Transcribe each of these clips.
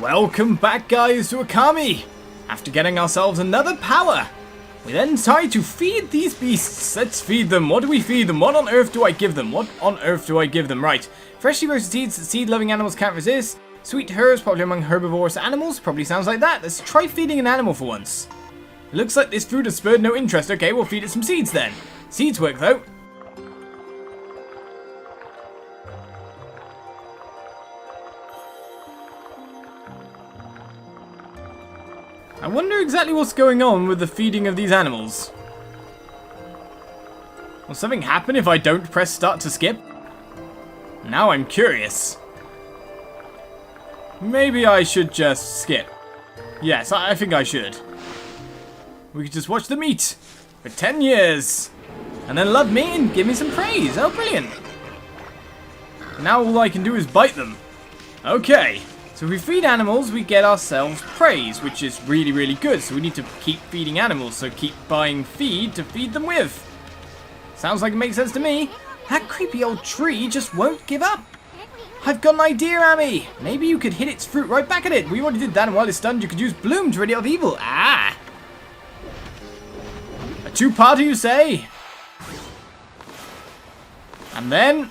Welcome back, guys, to Okami! After getting ourselves another power, we then decide to feed these beasts. Let's feed them. What do we feed them? What on earth do I give them? What on earth do I give them? Right. Freshly roasted seeds that seed-loving animals can't resist. Sweet herbs, probably among herbivorous animals. Probably sounds like that. Let's try feeding an animal for once. It looks like this food has spurred no interest. Okay, we'll feed it some seeds then. Seeds work, though. I wonder exactly what's going on with the feeding of these animals. Will something happen if I don't press start to skip? Now I'm curious. Maybe I should just skip. Yes, I think I should. We could just watch them eat for 10 years. And then love me and give me some praise. Oh, brilliant. Now all I can do is bite them. Okay. So if we feed animals, we get ourselves praise, which is really, really good. So we need to keep feeding animals, so keep buying feed to feed them with. Sounds like it makes sense to me. That creepy old tree just won't give up. I've got an idea, Amy. Maybe you could hit its fruit right back at it. We already did that, and while it's stunned, you could use bloom to rid it of evil. Ah! A two-parter, you say? And then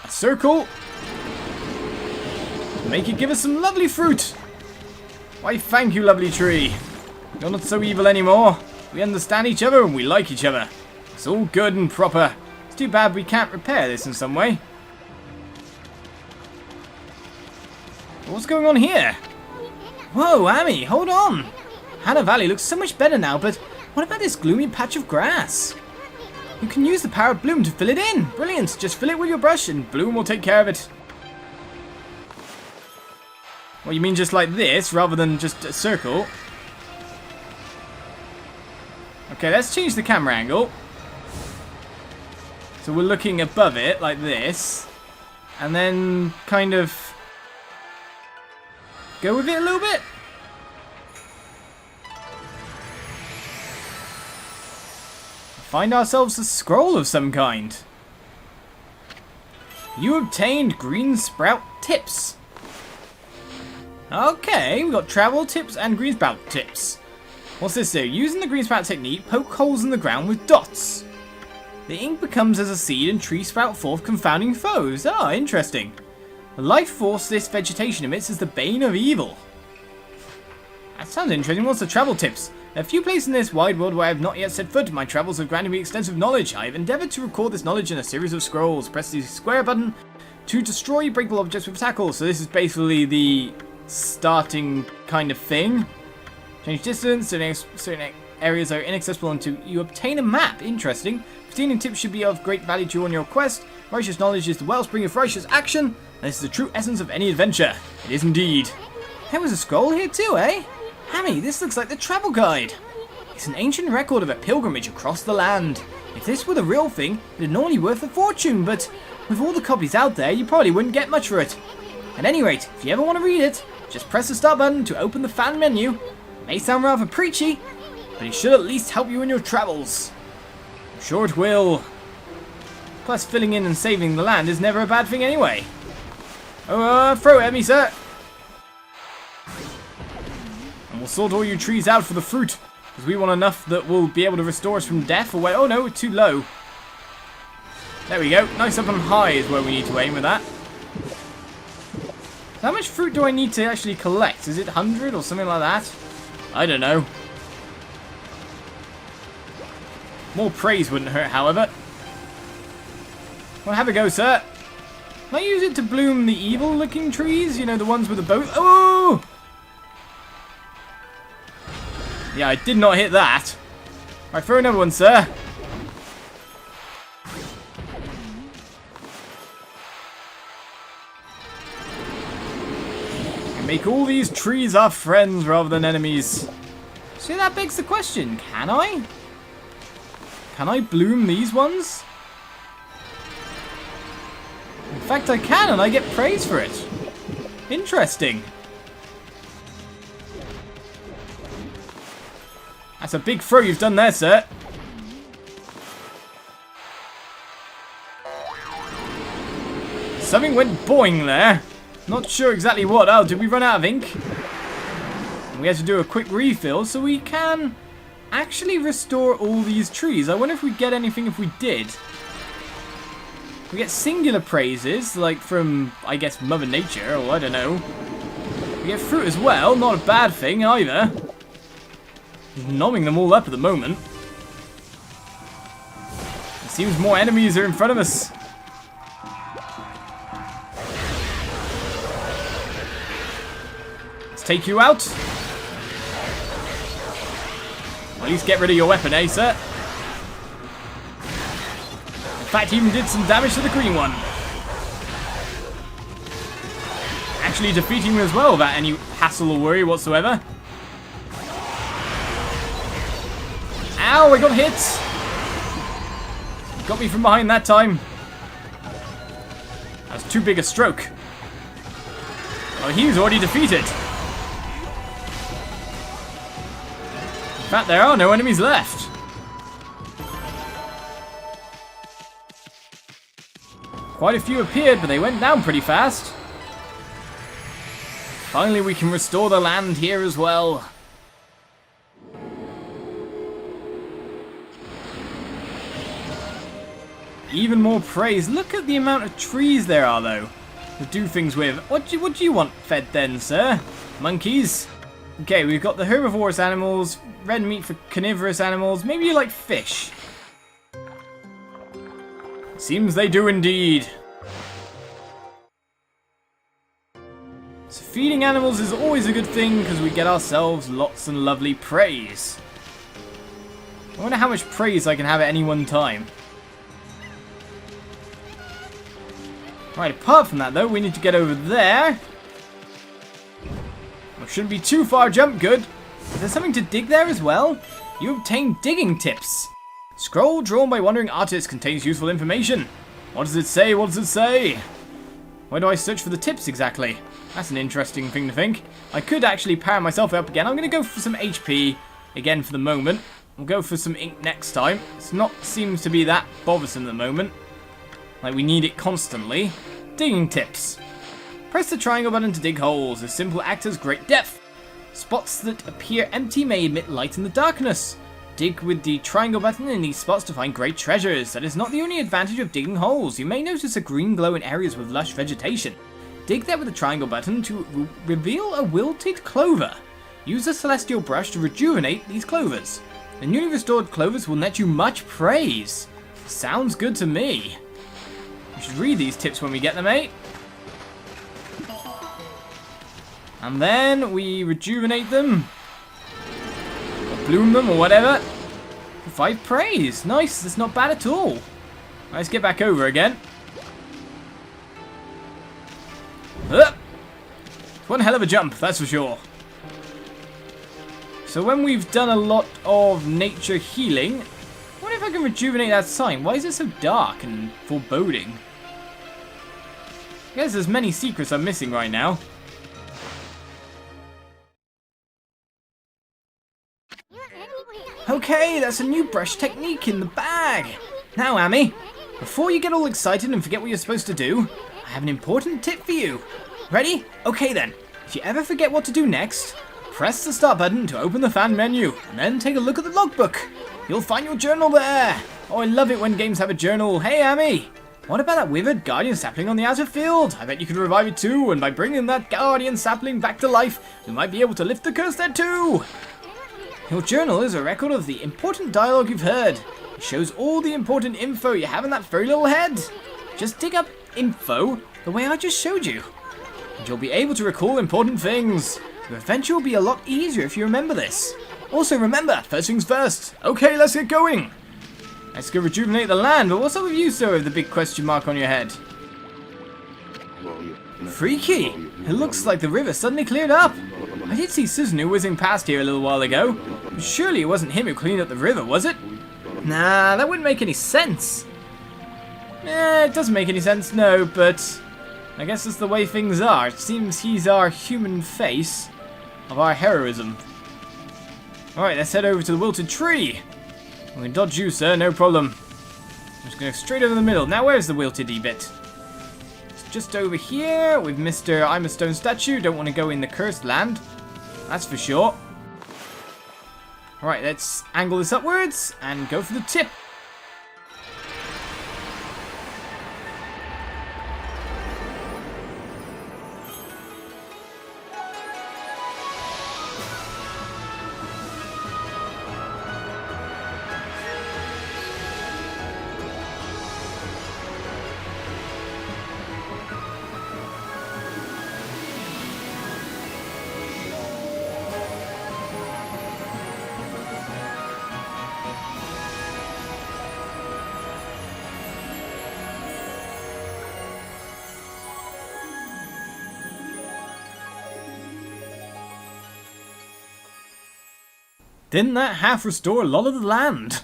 a circle. Make it give us some lovely fruit. Why, thank you, lovely tree. You're not so evil anymore. We understand each other and we like each other. It's all good and proper. It's too bad we can't repair this in some way. What's going on here? Whoa, Amy, hold on. Hana Valley looks so much better now, but what about this gloomy patch of grass? You can use the power of bloom to fill it in. Brilliant. Just fill it with your brush and bloom will take care of it. Well, you mean just like this, rather than just a circle? Okay, let's change the camera angle. So we're looking above it, like this. And then kind of go with it a little bit. Find ourselves a scroll of some kind. You obtained green sprout tips. Okay, we got travel tips and green sprout tips. What's this do? Using the green sprout technique, poke holes in the ground with dots. The ink becomes as a seed and trees sprout forth confounding foes. Ah, interesting. The life force this vegetation emits is the bane of evil. That sounds interesting. What's the travel tips? There are few places in this wide world where I have not yet set foot. My travels have granted me extensive knowledge. I have endeavoured to record this knowledge in a series of scrolls. Press the square button to destroy breakable objects with tackles. So this is basically the starting kind of thing. Change distance, certain areas are inaccessible until you obtain a map. Interesting. Obtaining tips should be of great value to you on your quest. Righteous knowledge is the wellspring of righteous action, and this is the true essence of any adventure. It is indeed. There was a scroll here too, eh? Hammy, this looks like the travel guide. It's an ancient record of a pilgrimage across the land. If this were the real thing, it'd normally be worth a fortune, but with all the copies out there, you probably wouldn't get much for it. At any rate, if you ever want to read it, just press the start button to open the fan menu. It may sound rather preachy, but it should at least help you in your travels. I'm sure it will. Plus, filling in and saving the land is never a bad thing anyway. Oh, throw it at me, sir. And we'll sort all you trees out for the fruit, because we want enough that will be able to restore us from death. Or oh no, we're too low. There we go. Nice up and high is where we need to aim with that. How much fruit do I need to actually collect? Is it 100 or something like that? I don't know. More praise wouldn't hurt, however. Well, have a go, sir. Can I use it to bloom the evil-looking trees? You know, the ones with the boat. Oh! Yeah, I did not hit that. Alright, throw another one, sir. Make all these trees our friends rather than enemies. So that begs the question, can I? Can I bloom these ones? In fact, I can, and I get praise for it. Interesting. That's a big throw you've done there, sir. Something went boing there. Not sure exactly what. Oh, did we run out of ink? We had to do a quick refill, so we can actually restore all these trees. I wonder if we'd get anything if we did. We get singular praises, like from, I guess, Mother Nature, or I don't know. We get fruit as well, not a bad thing either. Just nomming them all up at the moment. It seems more enemies are in front of us. Let's take you out. At least get rid of your weapon, eh, sir? In fact, he even did some damage to the green one. Actually defeating him as well without any hassle or worry whatsoever. Ow, I got hit! Got me from behind that time. That was too big a stroke. Oh, he was already defeated. In fact, there are no enemies left. Quite a few appeared, but they went down pretty fast. Finally, we can restore the land here as well. Even more praise. Look at the amount of trees there are, though, to do things with. What do you want fed then, sir? Monkeys? Okay, we've got the herbivorous animals, red meat for carnivorous animals. Maybe you like fish. Seems they do indeed. So feeding animals is always a good thing because we get ourselves lots and lovely praise. I wonder how much praise I can have at any one time. Right, apart from that though, we need to get over there. Well, shouldn't be too far jump, good. Is there something to dig there as well? You obtain digging tips. Scroll drawn by wandering artists contains useful information. What does it say? What does it say? Where do I search for the tips exactly? That's an interesting thing to think. I could actually power myself up again. I'm going to go for some HP again for the moment. We'll go for some ink next time. It's not seems to be that bothersome at the moment. Like we need it constantly. Digging tips. Press the triangle button to dig holes. A simple act has great depth. Spots that appear empty may emit light in the darkness. Dig with the triangle button in these spots to find great treasures. That is not the only advantage of digging holes. You may notice a green glow in areas with lush vegetation. Dig there with the triangle button to reveal a wilted clover. Use a celestial brush to rejuvenate these clovers. The newly restored clovers will net you much praise. Sounds good to me. We should read these tips when we get them, eh? And then we rejuvenate them. Or bloom them or whatever. For 5 praise. Nice, that's not bad at all. Let's get back over again. One hell of a jump, that's for sure. So when we've done a lot of nature healing, I wonder if I can rejuvenate that sign. Why is it so dark and foreboding? I guess there's many secrets I'm missing right now. Okay, that's a new brush technique in the bag. Now, Amy, before you get all excited and forget what you're supposed to do, I have an important tip for you. Ready? Okay then. If you ever forget what to do next, press the start button to open the fan menu, and then take a look at the logbook. You'll find your journal there. Oh, I love it when games have a journal. Hey, Amy, what about that withered guardian sapling on the outer field? I bet you could revive it too, and by bringing that guardian sapling back to life, we might be able to lift the curse there too. Your journal is a record of the important dialogue you've heard. It shows all the important info you have in that very little head. Just dig up info the way I just showed you, and you'll be able to recall important things. Your adventure will be a lot easier if you remember this. Also remember, first things first. Okay, let's get going. Let's go rejuvenate the land, but what's up with you, sir, with the big question mark on your head? Freaky. It looks like the river suddenly cleared up. I did see Suzunu whizzing past here a little while ago. But surely it wasn't him who cleaned up the river, was it? Nah, that wouldn't make any sense. It doesn't make any sense, no, but I guess that's the way things are. It seems he's our human face of our heroism. Alright, let's head over to the wilted tree. We can dodge you, sir, no problem. I'm just going to go straight over the middle. Now, where's the wilted bit? Let's just over here with Mr. I'm a stone statue. Don't want to go in the cursed land. That's for sure. Alright, let's angle this upwards and go for the tip. Didn't that half restore a lot of the land?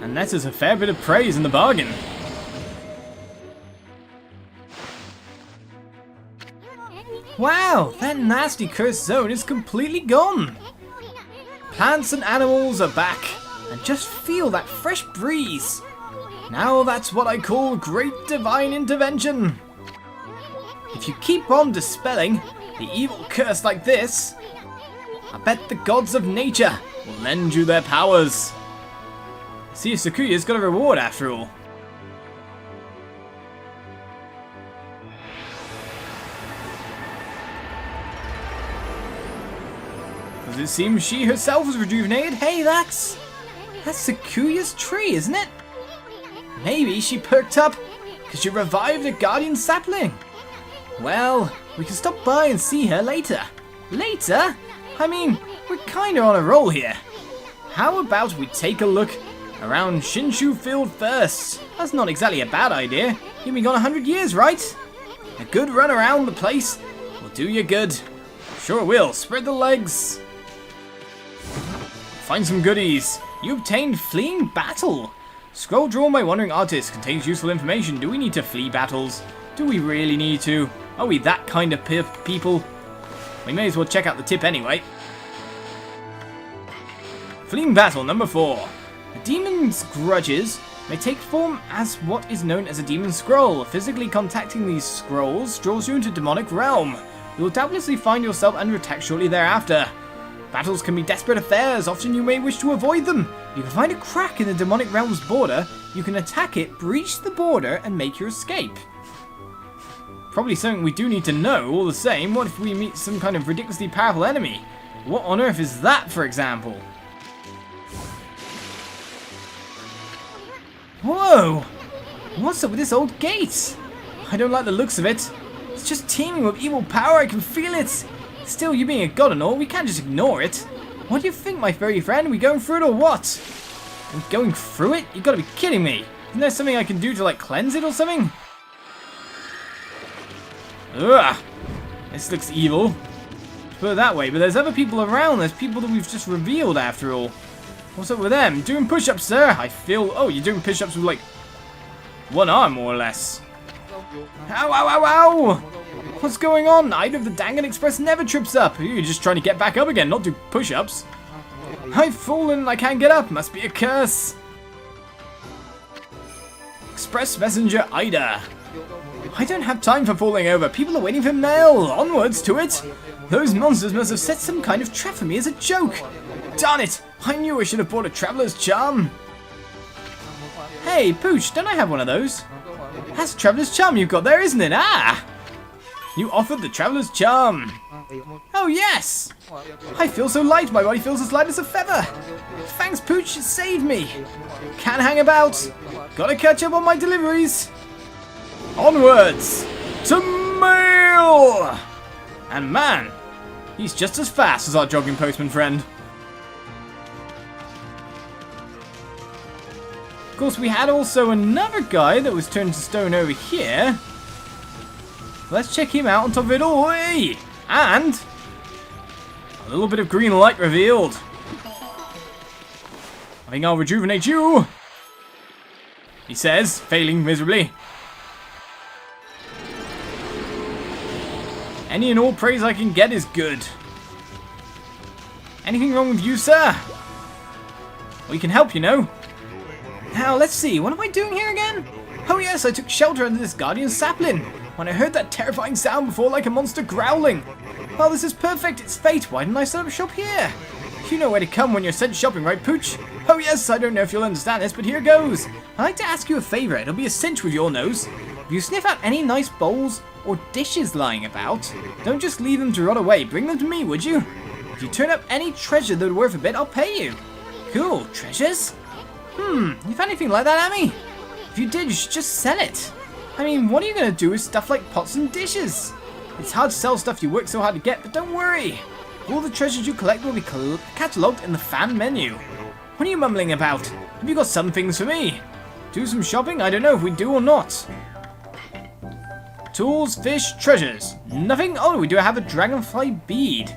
And that is a fair bit of praise in the bargain. Wow, that nasty cursed zone is completely gone. Plants and animals are back, and just feel that fresh breeze. Now that's what I call great divine intervention. If you keep on dispelling the evil curse like this, I bet the gods of nature will lend you their powers. See if Sakuya's got a reward after all. Does it seem she herself was rejuvenated? Hey, that's Sakuya's tree, isn't it? Maybe she perked up because she revived a guardian sapling. Well, we can stop by and see her later. Later? I mean, we're kinda on a roll here. How about we take a look around Shinshu Field first? That's not exactly a bad idea. You've been gone 100 years, right? A good run around the place will do you good. Sure will. Spread the legs. Find some goodies. You obtained Fleeing Battle. Scroll drawn by Wandering Artist contains useful information. Do we need to flee battles? Do we really need to? Are we that kind of people? We may as well check out the tip anyway. Fleeing Battle number 4. A demon's grudges may take form as what is known as a demon scroll. Physically contacting these scrolls draws you into a demonic realm. You will doubtlessly find yourself under attack shortly thereafter. Battles can be desperate affairs. Often you may wish to avoid them. You can find a crack in the demonic realm's border. You can attack it, breach the border, and make your escape. Probably something we do need to know, all the same. What if we meet some kind of ridiculously powerful enemy? What on earth is that, for example? Whoa! What's up with this old gate? I don't like the looks of it. It's just teeming with evil power, I can feel it. Still, you being a god and all, we can't just ignore it. What do you think, my furry friend? Are we going through it or what? Are we going through it? You gotta be kidding me. Isn't there something I can do to, like, cleanse it or something? Ugh! This looks evil. Put it that way, but there's other people around. There's people that we've just revealed after all. What's up with them? Doing push-ups, sir? I feel... Oh, you're doing push-ups with, like, one arm, more or less. Ow, ow, ow, ow! What's going on? Ida of the Dangan Express never trips up. You're just trying to get back up again, not do push-ups. I've fallen and I can't get up. Must be a curse. Express Messenger Ida. I don't have time for falling over. People are waiting for mail. Onwards to it. Those monsters must have set some kind of trap for me as a joke. Darn it. I knew I should have bought a traveler's charm. Hey, Pooch, don't I have one of those? That's a traveler's charm you've got there, isn't it? Ah! You offered the traveler's charm. Oh, yes. I feel so light. My body feels as light as a feather. Thanks, Pooch. It saved me. Can't hang about. Gotta catch up on my deliveries. Onwards to mail! And man, he's just as fast as our jogging postman friend. Of course, we had also another guy that was turned to stone over here. Let's check him out on top of it all. Hey! And a little bit of green light revealed. I think I'll rejuvenate you, he says, failing miserably. Any and all praise I can get is good. Anything wrong with you, sir? We can help, you know. Now, let's see, what am I doing here again? Oh yes, I took shelter under this guardian sapling when I heard that terrifying sound before, like a monster growling. Well, this is perfect, it's fate. Why didn't I set up shop here? You know where to come when you're sent shopping, right, Pooch? Oh yes, I don't know if you'll understand this, but here goes. I'd like to ask you a favour. It'll be a cinch with your nose. If you sniff out any nice bowls or dishes lying about, don't just leave them to rot away. Bring them to me, would you? If you turn up any treasure that would worth a bit, I'll pay you. Cool, treasures? You found anything like that, Amy? If you did, you should just sell it. I mean, what are you going to do with stuff like pots and dishes? It's hard to sell stuff you work so hard to get, but don't worry. All the treasures you collect will be catalogued in the fan menu. What are you mumbling about? Have you got some things for me? Do some shopping? I don't know if we do or not. Tools, fish, treasures. Nothing? Oh, we do have a dragonfly bead.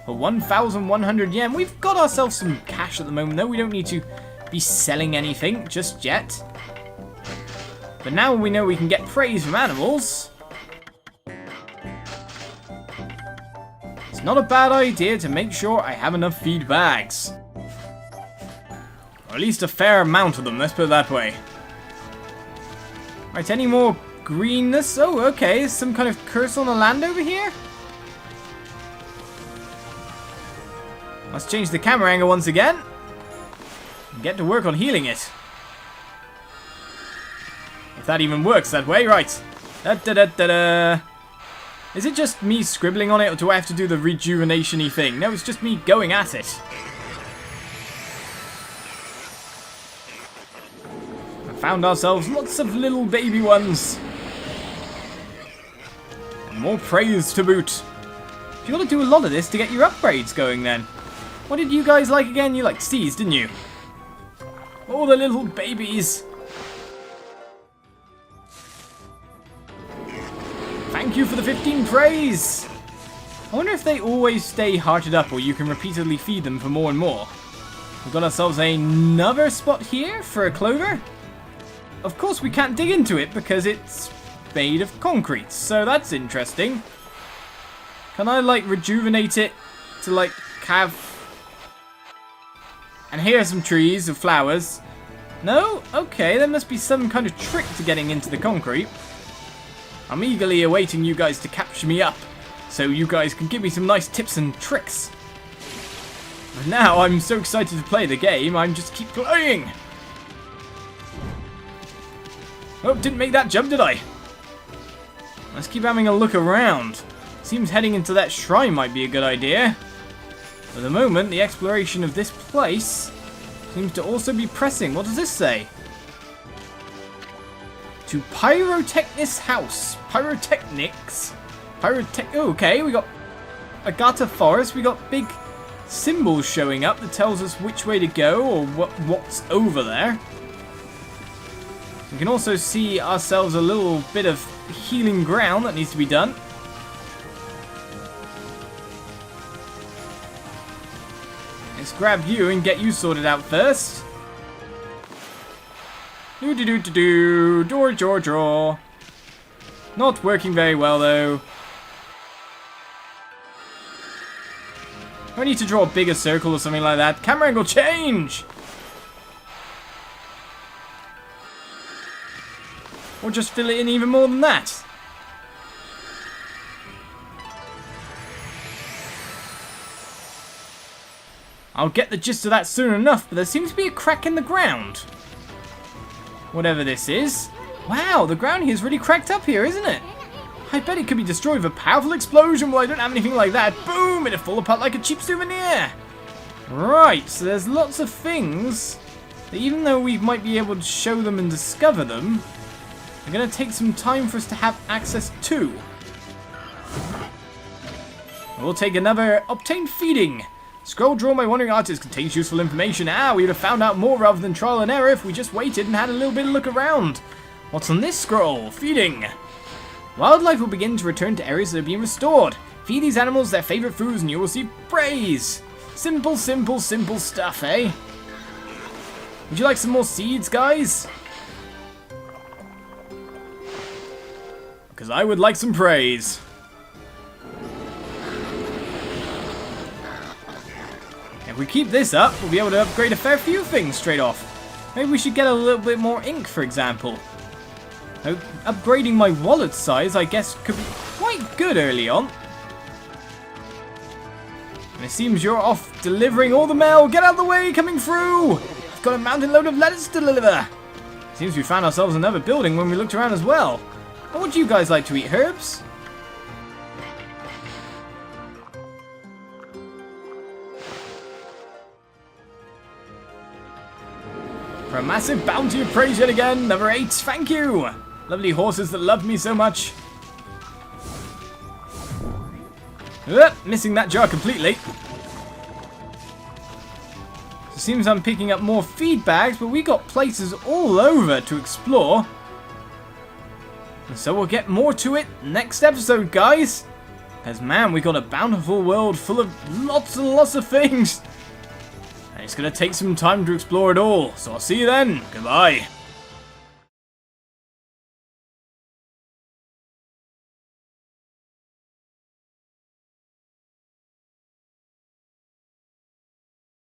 For 1,100 yen. We've got ourselves some cash at the moment, though. We don't need to be selling anything just yet. But now we know we can get praise from animals. It's not a bad idea to make sure I have enough feed bags. Or at least a fair amount of them, let's put it that way. Right, any more greenness? Oh, okay, some kind of curse on the land over here? Let's change the camera angle once again. And get to work on healing it. If that even works that way, right. Da-da-da-da-da. Is it just me scribbling on it, or do I have to do the rejuvenation-y thing? No, it's just me going at it. I found ourselves lots of little baby ones. And more praise to boot. You got to do a lot of this to get your upgrades going then. What did you guys like again? You liked C's, didn't you? Oh, the little babies. Thank you for the 15 praise! I wonder if they always stay hearted up or you can repeatedly feed them for more and more. We've got ourselves another spot here for a clover. Of course we can't dig into it because it's made of concrete, so that's interesting. Can I like rejuvenate it to like have... And here are some trees of flowers. No? Okay, there must be some kind of trick to getting into the concrete. I'm eagerly awaiting you guys to capture me up, so you guys can give me some nice tips and tricks. But now I'm so excited to play the game, I'm just keep playing. Oh, didn't make that jump, did I? Let's keep having a look around. Seems heading into that shrine might be a good idea. For the moment, the exploration of this place seems to also be pressing. What does this say? To Pyrotechnics House. Pyrotechnics. Oh, okay, we got Agata Forest. We got big symbols showing up that tells us which way to go or what's over there. We can also see ourselves a little bit of healing ground that needs to be done. Let's grab you and get you sorted out first. Do-do-do-do-do. Draw. Not working very well, though. I need to draw a bigger circle or something like that. Camera angle change! Or just fill it in even more than that. I'll get the gist of that soon enough, but there seems to be a crack in the ground. Whatever this is. Wow, the ground here is really cracked up here, isn't it? I bet it could be destroyed with a powerful explosion. Well, I don't have anything like that. Boom! It'll fall apart like a cheap souvenir. Right, so there's lots of things that even though we might be able to show them and discover them, they're going to take some time for us to have access to. We'll take another obtain feeding. Scroll drawn by wandering artist contains useful information. We would have found out more rather than trial and error if we just waited and had a little bit of look around. What's on this scroll? Feeding. Wildlife will begin to return to areas that are being restored. Feed these animals their favorite foods and you will see praise. Simple, simple, simple stuff, eh? Would you like some more seeds, guys? Because I would like some praise. If we keep this up, we'll be able to upgrade a fair few things straight off. Maybe we should get a little bit more ink, for example. Upgrading my wallet size, I guess, could be quite good early on. And it seems you're off delivering all the mail. Get out of the way, coming through. I've got a mountain load of letters to deliver. Seems we found ourselves another building when we looked around as well. But what do you guys like to eat, herbs? For a massive bounty of praise yet again, number 8, thank you! Lovely horses that love me so much. Missing that jar completely. It seems I'm picking up more feed bags, but we got places all over to explore. And so we'll get more to it next episode, guys. Because man, we got a bountiful world full of lots and lots of things. And it's going to take some time to explore it all. So I'll see you then. Goodbye.